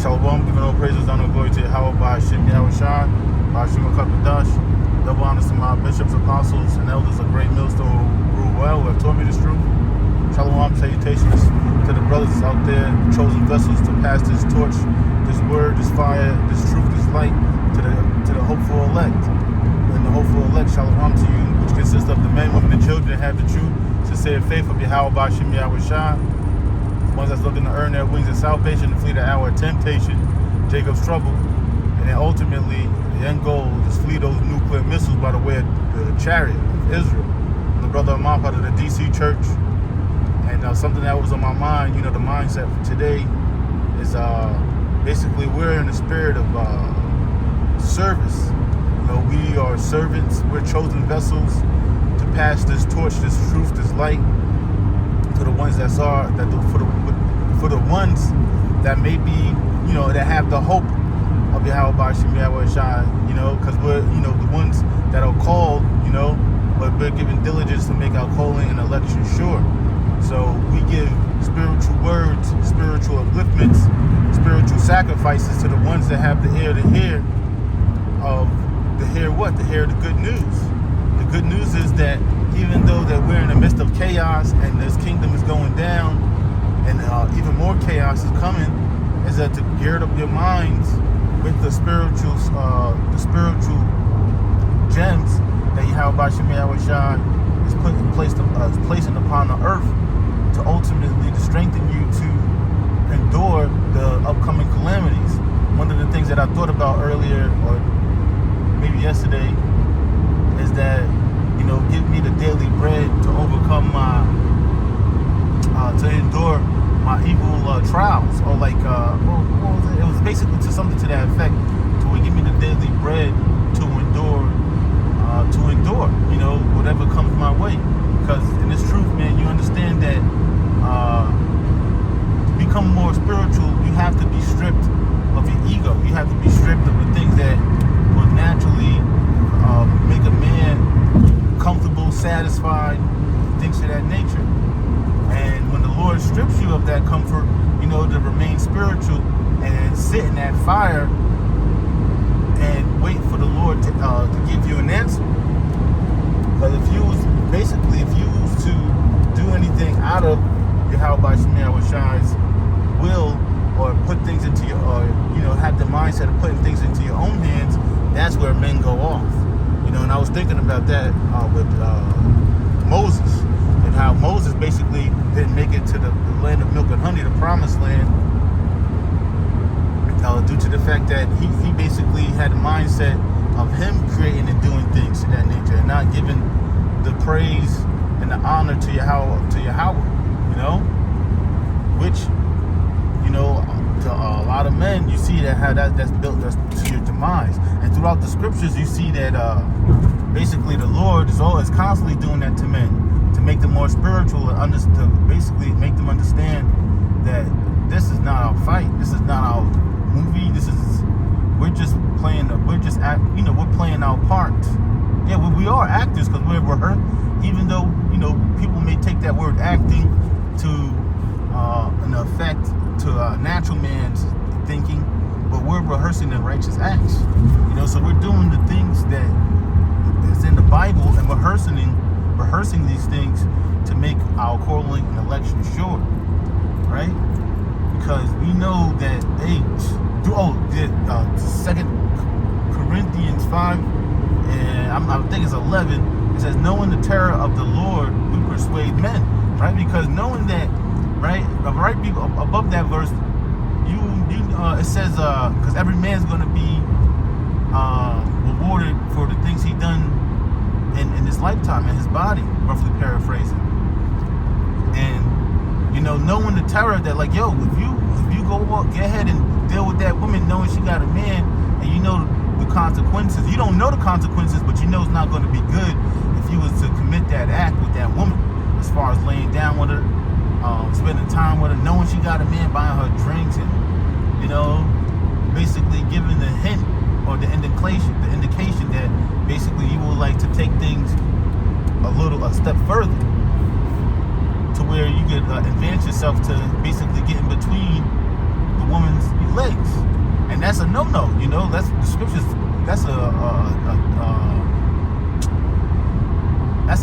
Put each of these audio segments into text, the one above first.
Shalom, giving all praises, honor, and glory to Yahweh by Hashem Yahushai, by Hashem HaKadosh. Double honors to my bishops, apostles, and elders of great millstone who rule well, who have taught me this truth. Shalom, salutations to the brothers out there, chosen vessels to pass this torch, this word, this fire, this truth, this light to the hopeful elect. And the hopeful elect, shalom to you, which consists of the men, women, and children that have the true, sincere faith of Yahweh by Hashem Yahushai. Ones that's looking to earn their wings of salvation, to flee the hour of temptation, Jacob's trouble, and then ultimately the end goal is flee those nuclear missiles by the way of the chariot of Israel. I'm the brother of mine, part of the DC Church, and something that was on my mind, the mindset for today is basically we're in the spirit of service. We are servants, we're chosen vessels to pass this torch, this truth, this light to the ones for the ones that may be, that have the hope of Yahweh B'Shem Yahushai, because we're, the ones that are called, but we're given diligence to make our calling and election sure. So we give spiritual words, spiritual upliftments, spiritual sacrifices to the ones that have the ear to hear what? To hear the good news. The good news is that even though that we're in the midst of chaos and this kingdom is going down and even more chaos is coming, is that to gird up your minds with the spiritual gems that Yahweh B'Shem Yahushai is placing upon the earth to ultimately to strengthen you to endure the upcoming calamities. One of the things that I thought about earlier, or maybe yesterday, is that give me the daily bread to overcome to endure my evil trials, or like, what was it? It was basically something to that effect. To give me the daily bread to endure, whatever comes my way. Because in this truth, man, you understand that to become more spiritual, you have to be stripped of your ego. You have to be stripped of the things that will naturally make a man comfortable, satisfied, things of that nature. And when the Lord strips you of that comfort, to remain spiritual and sit in that fire and wait for the Lord to give you an answer. Because if you was to do anything out of Yahweh B'Shem Yahushai's will, or put things into your, have the mindset of putting things into your own hands, that's where men go off. And I was thinking about that with Moses, and how Moses basically didn't make it to the land of milk and honey, the promised land, due to the fact that he basically had a mindset of him creating and doing things to that nature, and not giving the praise and the honor to Yahweh, which, to a lot of men, you see that how that's built to your demise. And throughout the scriptures, you see that basically the Lord is always constantly doing that to men, to make them more spiritual, and to basically make them understand that this is not our fight, this is not our movie, we're playing our part. Yeah, we are actors, because we're rehearsed, even though, people may take that word acting to an effect to natural man's thinking, but we're rehearsing the righteous acts. So we're doing the things that's in the Bible, and rehearsing these things to make our calling and election sure, right? Because we know that 2 Corinthians 5, and I think it's 11, it says, knowing the terror of the Lord, we persuade men, right? Because knowing that, right above that verse, it says, because every man's going to be rewarded for the things he done in his lifetime, in his body, roughly paraphrasing. And knowing the terror that, like, if you go get ahead and deal with that woman, knowing she got a man, and the consequences. You don't know the consequences, but it's not going to be good if you was to commit that act with that woman, as far as laying down with her, spending time with her, knowing she got a man, buying her drinks, and basically giving the hint or the indication that basically you would like to take things a step further, to where you could advance yourself to basically get in between the woman's legs, and that's a no-no. You know, that's the scriptures. That's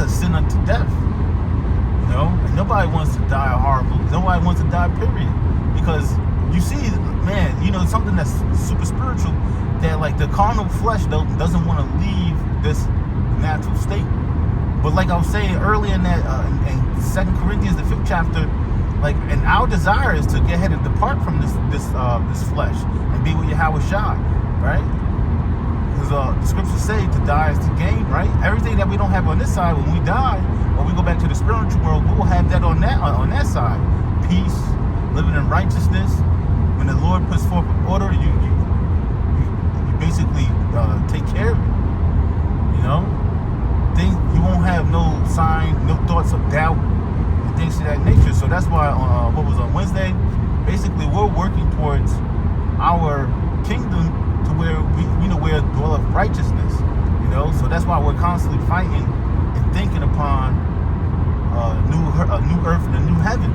a sin unto death. You know, and nobody wants to die horrible. Nobody wants to die, period. Because you see, man, you know, something that's super spiritual, that like the carnal flesh doesn't want to leave this natural state. But like I was saying earlier in that in 2 Corinthians, the 5th chapter, like, and our desire is to get ahead and depart from this flesh and be with Yahweh Shai, right? Because the scriptures say to die is to gain, right? Everything that we don't have on this side, when we die, or we go back to the spiritual world, we will have that on that side. Peace, living in righteousness. When the Lord puts forth an order, you basically take care of it. You know, you won't have no sign, no thoughts of doubt, and things of that nature. So that's why what was on Wednesday, basically we're working towards our kingdom to where where dwell of righteousness. You know, so that's why we're constantly fighting and thinking upon a new earth and a new heaven.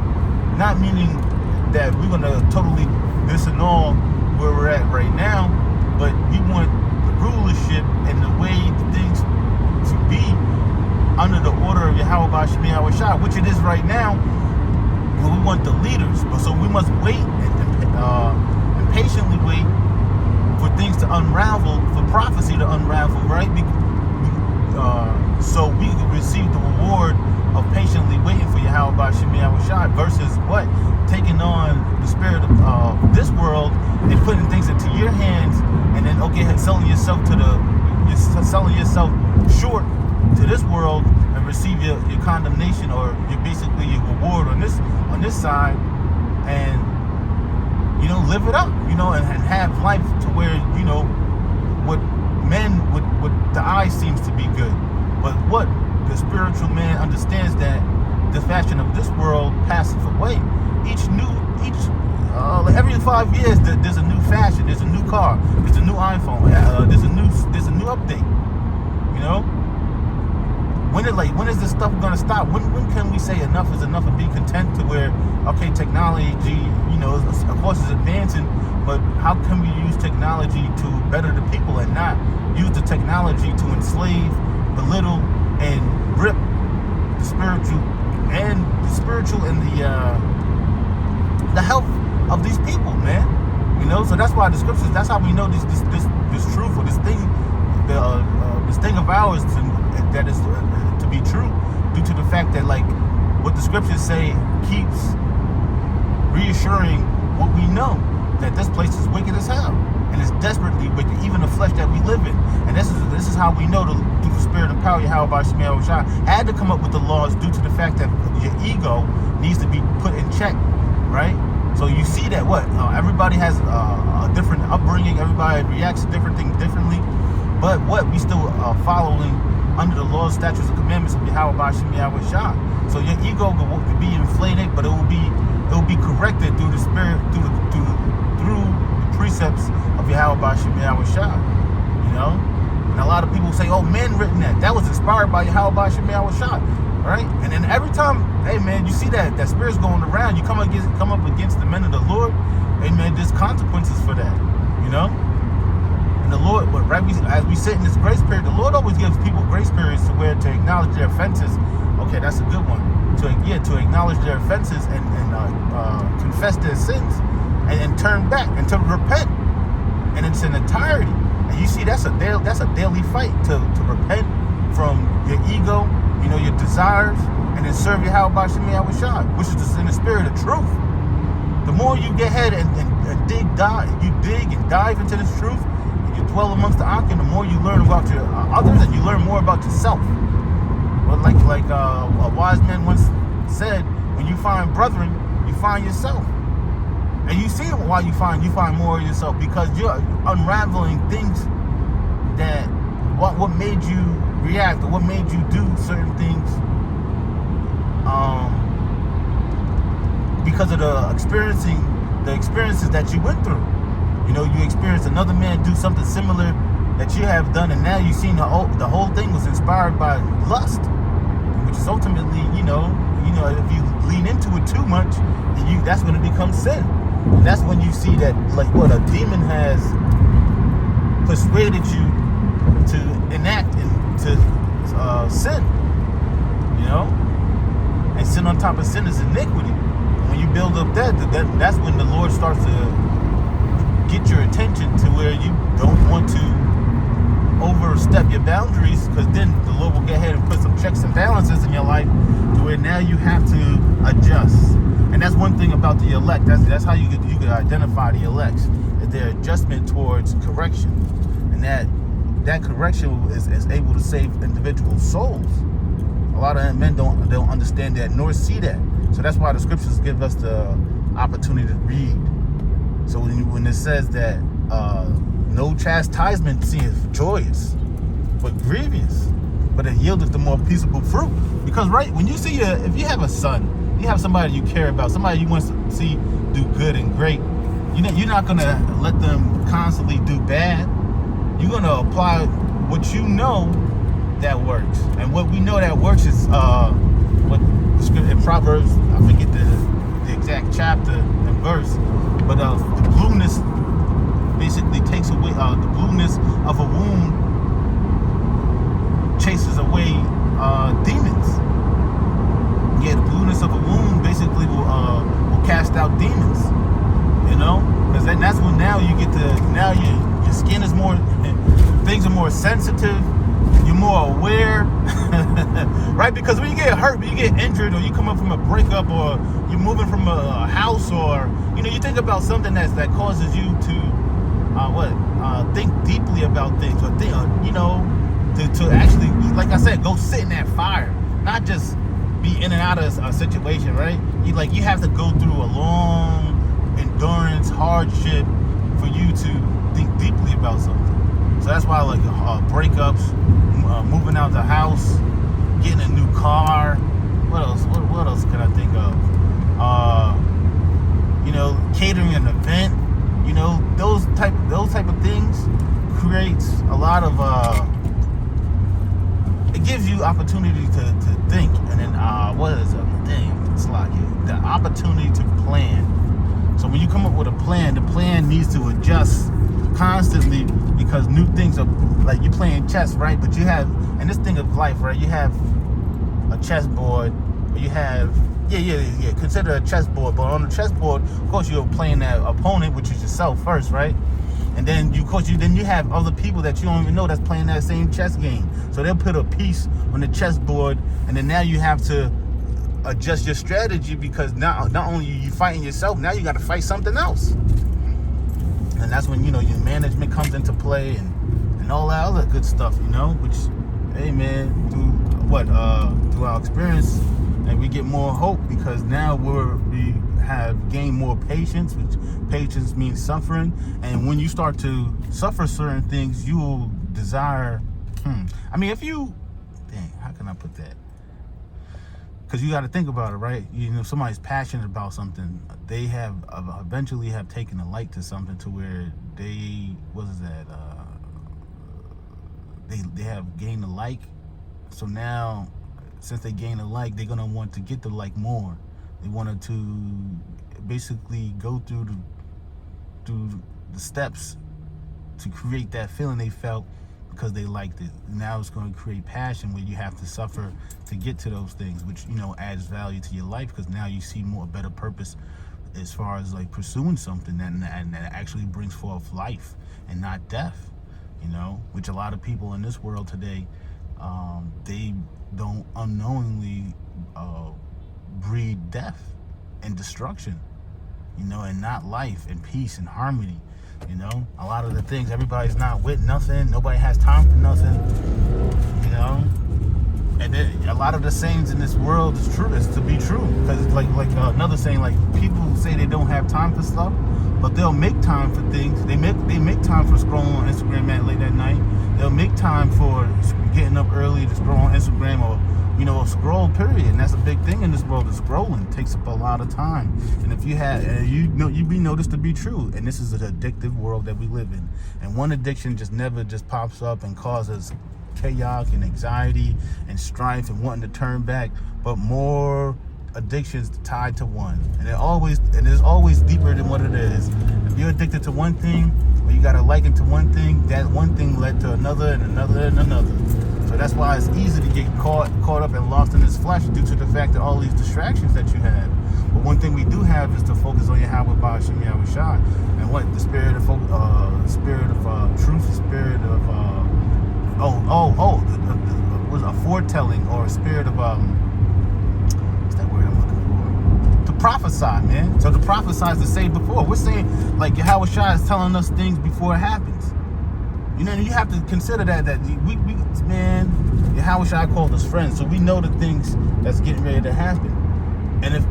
Not meaning that we're gonna totally disannul where we're at right now, but we want the rulership and the way things to be under the order of Yahweh B'Shem Yahweh Shai, which it is right now. But we want the leaders, but so we must wait and patiently wait for things to unravel, for prophecy to unravel, right? So we can receive the reward of patiently waiting for Yahweh B'Shem Yahweh Shai, versus what? Taking on the spirit of this world and putting things into your hands, and then selling yourself short to this world and receive your condemnation, or basically your reward on this side, and live it up, and have life to where what the eye seems to be good, but what the spiritual man understands that the fashion of this world passeth away. Like every 5 years, there's a new fashion, there's a new car, there's a new iPhone, there's a new update. When is this stuff gonna stop? When can we say enough is enough and be content to where, okay, technology, of course is advancing, but how can we use technology to better the people and not use the technology to enslave, belittle, and rip the spiritual and the health of these people, man. So that's why the scriptures. That's how we know this truth, or this thing of ours that is to be true, due to the fact that, like, what the scriptures say keeps reassuring what we know, that this place is wicked as hell, and it's desperately wicked, even the flesh that we live in. And this is how we know, through the spirit and power Yahweh B'Shem Yahweh Shai had to come up with the laws, due to the fact that your ego needs to be put in check, right? So you see that everybody has a different upbringing, everybody reacts to different things differently, but we still following under the laws, statutes, and commandments of Yahweh B'Shem Yahweh Shai. So your ego could be inflated, but it will be corrected through the spirit, through the precepts of Yahweh B'Shem Yahweh Shai. And a lot of people say, "Oh, men written that was inspired by Yahweh B'Shem Yahweh Shai." Right? And then every time, hey man, you see that spirit's going around, you come up against the men of the Lord, hey man, there's consequences for that. And the Lord, as we sit in this grace period, the Lord always gives people grace periods to acknowledge their offenses. Okay, that's a good one. To acknowledge their offenses and confess their sins and turn back and to repent, and it's an entirety. And you see, that's a daily fight to repent from your ego, your desires, and then serve Yahweh B'Shem Yahweh Shai, which is in the spirit of truth. The more you get ahead and dig and dive into this truth, and you dwell amongst the Akim, the more you learn about your others, and you learn more about yourself. But like a wise man once said, when you find brethren, you find yourself. And you see why you find more of yourself, because you're unraveling things that what made you react, or what made you do certain things, because of the experiences that you went through. You experienced another man do something similar that you have done, and now you've seen the whole thing was inspired by lust, which is ultimately, if you lean into it too much, that's going to become sin. And that's when you see that, like, what a demon has persuaded you to enact and to sin, you know? And sin on top of sin is iniquity. And when you build up that's when the Lord starts to get your attention to where you don't want to overstep your boundaries, because then the Lord will go ahead and put some checks and balances in your life to where now you have to adjust. And that's one thing about the elect. That's how you can identify the elects, is their adjustment towards correction, and that correction is able to save individual souls. A lot of men don't understand that nor see that. So that's why the scriptures give us the opportunity to read. So when it says that no chastisement seemeth joyous, but grievous, but it yieldeth the more peaceable fruit. Because when you see if you have a son, you have somebody you care about, somebody you want to see do good and great, you're not gonna let them constantly do bad. You're gonna apply what you know that works. And what we know that works is what the scripture in Proverbs, I forget the exact chapter and verse, but the blueness basically takes away the blueness of a wound, chases away demons. Yeah, the blueness of a wound basically will cast out demons. You know, because then that's when now you get your skin is more, things are more sensitive. You're more aware, right? Because when you get hurt, when you get injured, or you come up from a breakup, or you're moving from a house, or you think about something that causes you to think deeply about things, or think, to actually, like I said, go sit in that fire, not just be in and out of a situation, right? You have to go through a long endurance hardship for you to think deeply about something. So that's why, like, breakups, moving out the house, getting a new car. What else? What else can I think of? Catering an event. Those type of things creates a lot of. It gives you opportunity to think, and then what is a thing? It's like the opportunity to plan. So when you come up with a plan, the plan needs to adjust constantly, because new things are, like, you playing chess, right? But you have, and this thing of life, right? You have a chessboard, or you have, consider a chessboard. But on the chessboard, of course, you're playing that opponent, which is yourself first, right? And then you have other people that you don't even know that's playing that same chess game. So they'll put a piece on the chessboard, and then now you have to adjust your strategy, because not only are you fighting yourself, now you got to fight something else. And that's when, your management comes into play, and all that other good stuff, which, hey man, through our experience, and we get more hope, because now we have gained more patience, which patience means suffering. And when you start to suffer certain things, you will desire, how can I put that? Because you got to think about it, right? If somebody's passionate about something, they have eventually have taken a light to something, to where they have gained a like. So now, since they gain a like, they're gonna want to get the like more. They wanted to basically go through the steps to create that feeling they felt because they liked it. Now it's going to create passion, where you have to suffer to get to those things, which adds value to your life, because now you see a better purpose as far as, like, pursuing something that actually brings forth life and not death. Which a lot of people in this world today, they don't unknowingly breed death and destruction, and not life and peace and harmony. A lot of the things, everybody's not with nothing. Nobody has time for nothing. And then a lot of the sayings in this world is to be true. Because it's like another saying, like, people say they don't have time for stuff, but they'll make time for things. They make time for scrolling on Instagram at late at night. They'll make time for getting up early to scroll on Instagram, or scroll, period. And that's a big thing in this world. The scrolling takes up a lot of time. And if you'd be noticed to be true. And this is an addictive world that we live in. And one addiction never pops up and causes chaos and anxiety and strife and wanting to turn back. But more addictions tied to one, and it's always deeper than what it is. If you're addicted to one thing, or you got a liking to one thing, that one thing led to another and another and another. So that's why it's easy to get caught up and lost in this flesh due to the fact that all these distractions that you have. But one thing we do have is to focus on Yahweh Ba'ashem Yahweh Shai, and what the spirit of truth, the spirit of was a foretelling, or a spirit of what's that word I'm looking for? To prophesy, man. So to prophesy is to say before. We're saying like Yahweh Shai is telling us things before it happens. You know, you have to consider that we man, Yahweh Shai called us friends, so we know the things that's getting ready to happen. And if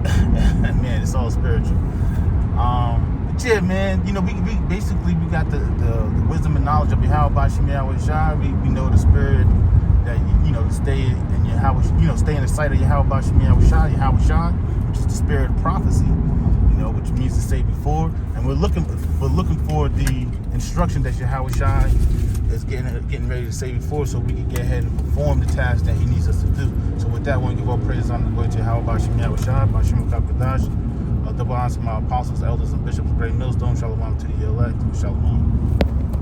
man, it's all spiritual. But yeah, man, you know, we basically got the wisdom and knowledge of Yahweh Ba'ashem Yahweh Shai. We know the spirit that you know to stay in Yahweh, stay in the sight of Yahweh Ba'ashem Yahweh Shai, which is the spirit of prophecy. You know, which means to say before, and we're looking for the instruction that Yahweh Shai is getting ready to say before, so we can get ahead and perform the task that He needs us to do. So with that, I want to give all praise on the glory to Yahweh Ba'ashem Yahweh Shai, Ba'ashem Kadash, double honor to my apostles, elders, and bishops of Great Millstone. Shalom to the elect. Shalom.